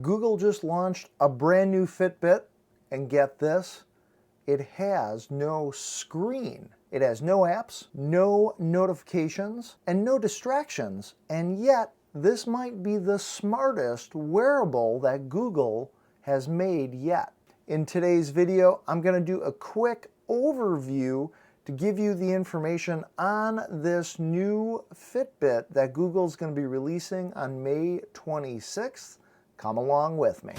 Google just launched a brand new Fitbit, and get this, it has no screen. It has no apps, no notifications, and no distractions, and yet this might be the smartest wearable that Google has made yet. In today's video, I'm going to do a quick overview to give you the information on this new Fitbit that Google's going to be releasing on May 26th. Come along with me.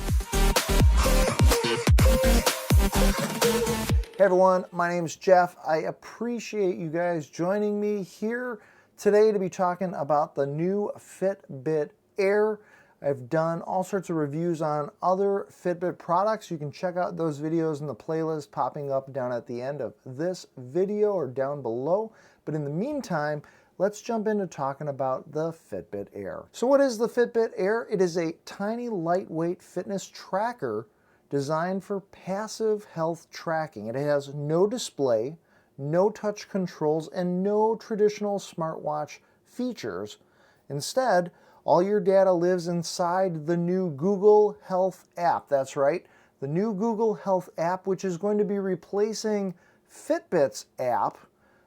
Hey everyone, my name's Jeff. I appreciate you guys joining me here today to be talking about the new Fitbit Air. I've done all sorts of reviews on other Fitbit products. You can check out those videos in the playlist popping up down at the end of this video or down below. But in the meantime, let's jump into talking about the Fitbit Air. So what is the Fitbit Air? It is a tiny, lightweight fitness tracker designed for passive health tracking. It has no display, no touch controls, and no traditional smartwatch features. Instead, all your data lives inside the new Google Health app. That's right, the new Google Health app, which is going to be replacing Fitbit's app.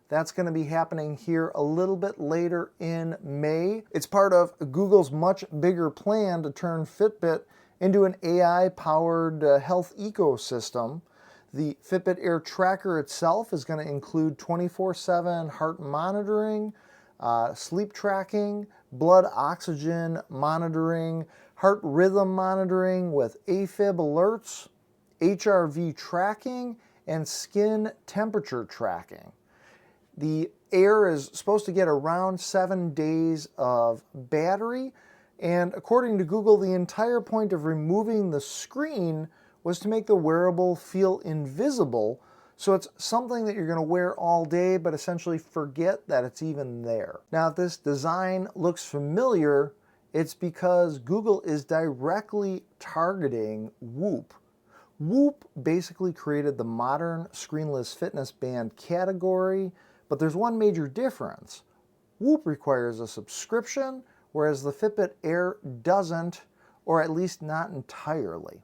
That's going to be happening here a little bit later in May. It's part of Google's much bigger plan to turn Fitbit into an AI-powered health ecosystem. The Fitbit Air tracker itself is going to include 24/7 heart monitoring, sleep tracking, blood oxygen monitoring, heart rhythm monitoring with AFib alerts, HRV tracking, and skin temperature tracking. The Air is supposed to get around 7 days of battery, and according to Google, the entire point of removing the screen was to make the wearable feel invisible, so it's something that you're going to wear all day but essentially forget that it's even there. Now, if this design looks familiar, it's because Google is directly targeting Whoop. Whoop basically created the modern screenless fitness band category, but there's one major difference. Whoop requires a subscription, whereas the Fitbit Air doesn't, or at least not entirely.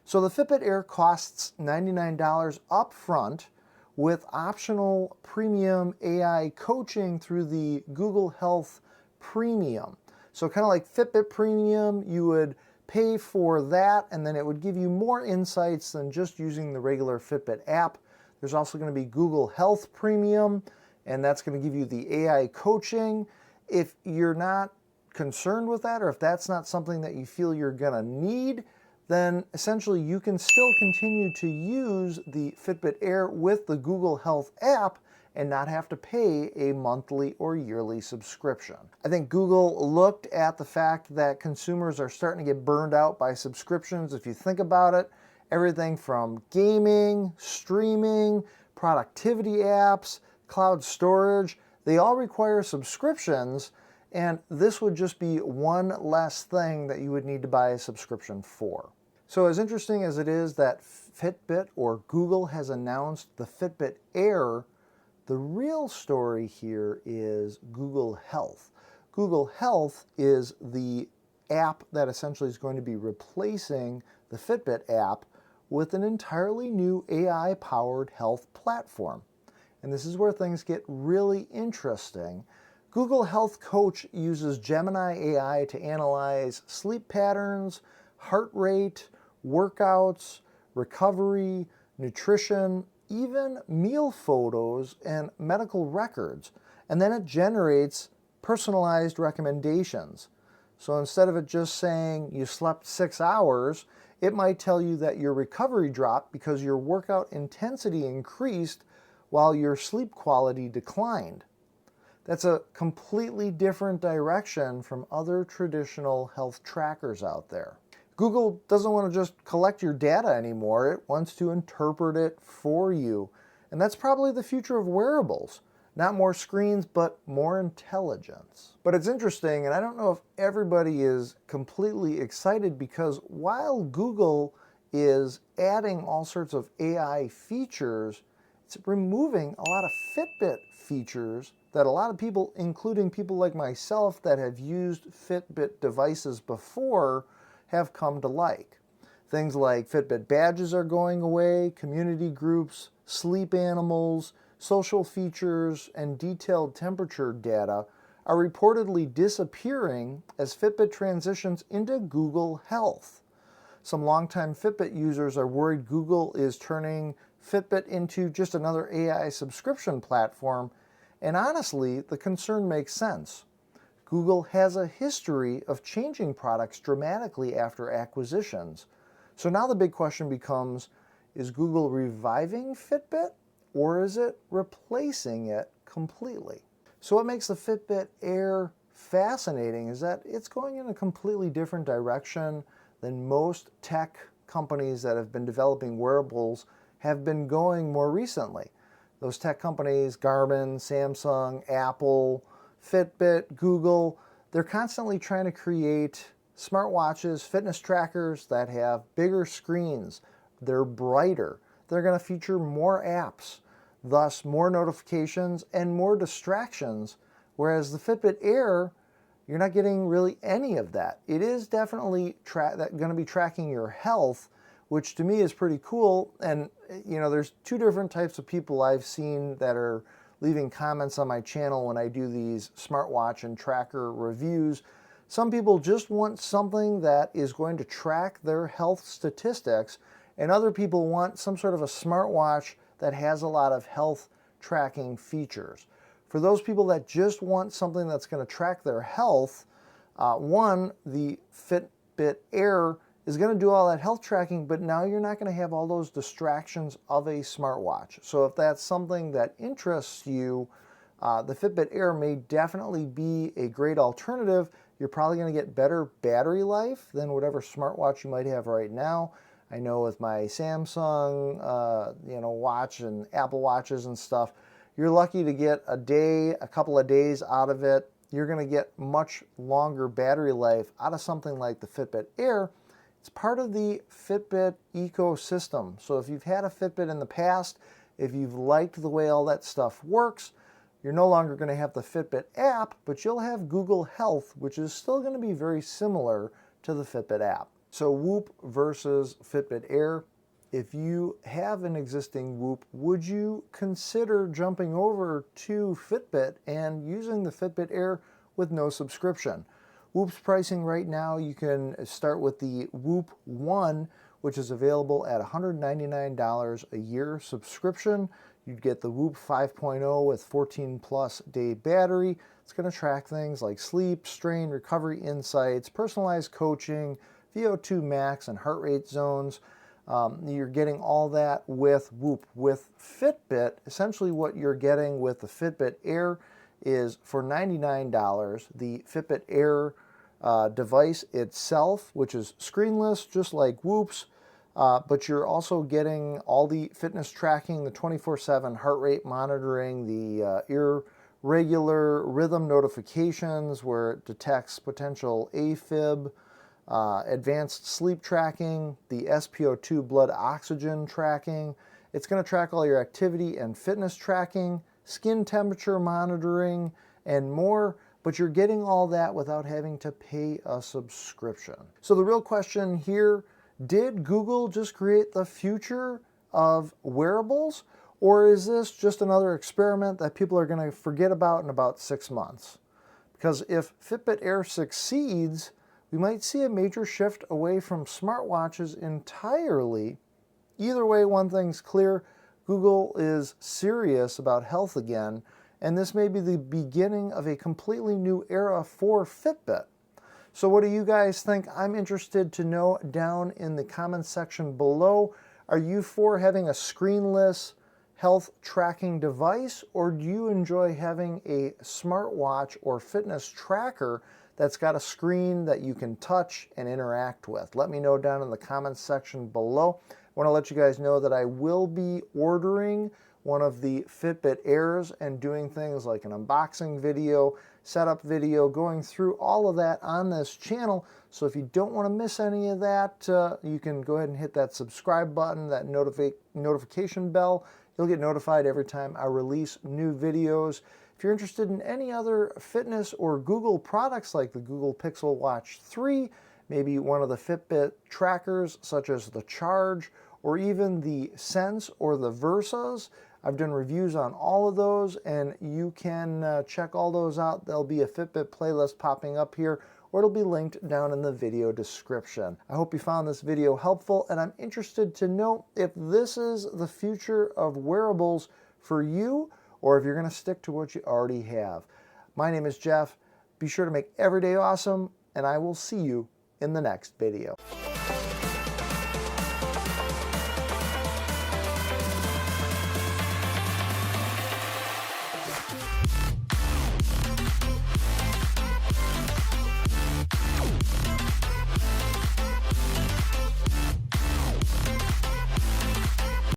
So the Fitbit Air costs $99 up front with optional premium AI coaching through the Google Health Premium. So kind of like Fitbit Premium, you would pay for that and then it would give you more insights than just using the regular Fitbit app. There's also going to be Google Health Premium, and that's going to give you the AI coaching. If you're not concerned with that, or if that's not something that you feel you're going to need, then essentially you can still continue to use the Fitbit Air with the Google Health app and not have to pay a monthly or yearly subscription. I think Google looked at the fact that consumers are starting to get burned out by subscriptions. If you think about it, everything from gaming, streaming, productivity apps, cloud storage, they all require subscriptions, and this would just be one less thing that you would need to buy a subscription for. So as interesting as it is that Fitbit or Google has announced the Fitbit Air, the real story here is Google Health. Google Health is the app that essentially is going to be replacing the Fitbit app with an entirely new AI-powered health platform. And this is where things get really interesting. Google Health Coach uses Gemini AI to analyze sleep patterns, heart rate, workouts, recovery, nutrition, even meal photos and medical records. And then it generates personalized recommendations. So instead of it just saying you slept 6 hours, it might tell you that your recovery dropped because your workout intensity increased while your sleep quality declined. That's a completely different direction from other traditional health trackers out there. Google doesn't want to just collect your data anymore. It wants to interpret it for you. And that's probably the future of wearables. Not more screens, but more intelligence. But it's interesting, and I don't know if everybody is completely excited, because while Google is adding all sorts of AI features, it's removing a lot of Fitbit features that a lot of people, including people like myself that have used Fitbit devices before, have come to like. Things like Fitbit badges are going away, community groups, sleep animals, social features, and detailed temperature data are reportedly disappearing as Fitbit transitions into Google Health. Some longtime Fitbit users are worried Google is turning Fitbit into just another AI subscription platform, and honestly, the concern makes sense. Google has a history of changing products dramatically after acquisitions. So now the big question becomes, is Google reviving Fitbit or is it replacing it completely? So what makes the Fitbit Air fascinating is that it's going in a completely different direction than most tech companies that have been developing wearables have been going more recently. Those tech companies, Garmin, Samsung, Apple, Fitbit, Google, they're constantly trying to create smartwatches, fitness trackers that have bigger screens. They're brighter. They're going to feature more apps, thus more notifications and more distractions, whereas the Fitbit Air, you're not getting really any of that. It is definitely going to be tracking your health, which to me is pretty cool. And there's two different types of people I've seen that are leaving comments on my channel when I do these smartwatch and tracker reviews. Some people just want something that is going to track their health statistics, and other people want some sort of a smartwatch that has a lot of health tracking features. For those people that just want something that's going to track their health, the Fitbit Air is going to do all that health tracking, but now you're not going to have all those distractions of a smartwatch. So if that's something that interests you, the Fitbit Air may definitely be a great alternative. You're probably going to get better battery life than whatever smartwatch you might have right now. I know with my Samsung, watch and Apple Watches and stuff, you're lucky to get a couple of days out of it. You're going to get much longer battery life out of something like the Fitbit Air. It's part of the Fitbit ecosystem. So if you've had a Fitbit in the past, if you've liked the way all that stuff works, you're no longer going to have the Fitbit app, but you'll have Google Health, which is still going to be very similar to the Fitbit app. So Whoop versus Fitbit Air. If you have an existing Whoop, would you consider jumping over to Fitbit and using the Fitbit Air with no subscription? Whoop's pricing right now, you can start with the Whoop 1, which is available at $199 a year subscription. You'd get the Whoop 5.0 with 14+ day battery. It's going to track things like sleep, strain, recovery insights, personalized coaching, VO2 max, and heart rate zones. You're getting all that with Whoop. With Fitbit, essentially what you're getting with the Fitbit Air is for $99, the Fitbit Air device itself, which is screenless, just like Whoop's, but you're also getting all the fitness tracking, the 24/7 heart rate monitoring, the irregular rhythm notifications where it detects potential AFib, advanced sleep tracking, the SpO2 blood oxygen tracking. It's going to track all your activity and fitness tracking, skin temperature monitoring, and more, but you're getting all that without having to pay a subscription. So the real question here, did Google just create the future of wearables, or is this just another experiment that people are going to forget about in about 6 months? Because if Fitbit Air succeeds, we might see a major shift away from smartwatches entirely. Either way, one thing's clear, Google is serious about health again, and this may be the beginning of a completely new era for Fitbit. So what do you guys think? I'm interested to know down in the comments section below. Are you for having a screenless health tracking device, or do you enjoy having a smartwatch or fitness tracker that's got a screen that you can touch and interact with? Let me know down in the comments section below. I want to let you guys know that I will be ordering one of the Fitbit Airs and doing things like an unboxing video, setup video, going through all of that on this channel. So if you don't want to miss any of that, you can go ahead and hit that subscribe button, that notification bell. You'll get notified every time I release new videos. If you're interested in any other fitness or Google products like the Google Pixel Watch 3, maybe one of the Fitbit trackers, such as the Charge, or even the Sense or the Versas. I've done reviews on all of those, and you can check all those out. There'll be a Fitbit playlist popping up here, or it'll be linked down in the video description. I hope you found this video helpful, and I'm interested to know if this is the future of wearables for you, or if you're going to stick to what you already have. My name is Jeff. Be sure to make every day awesome, and I will see you in the next video.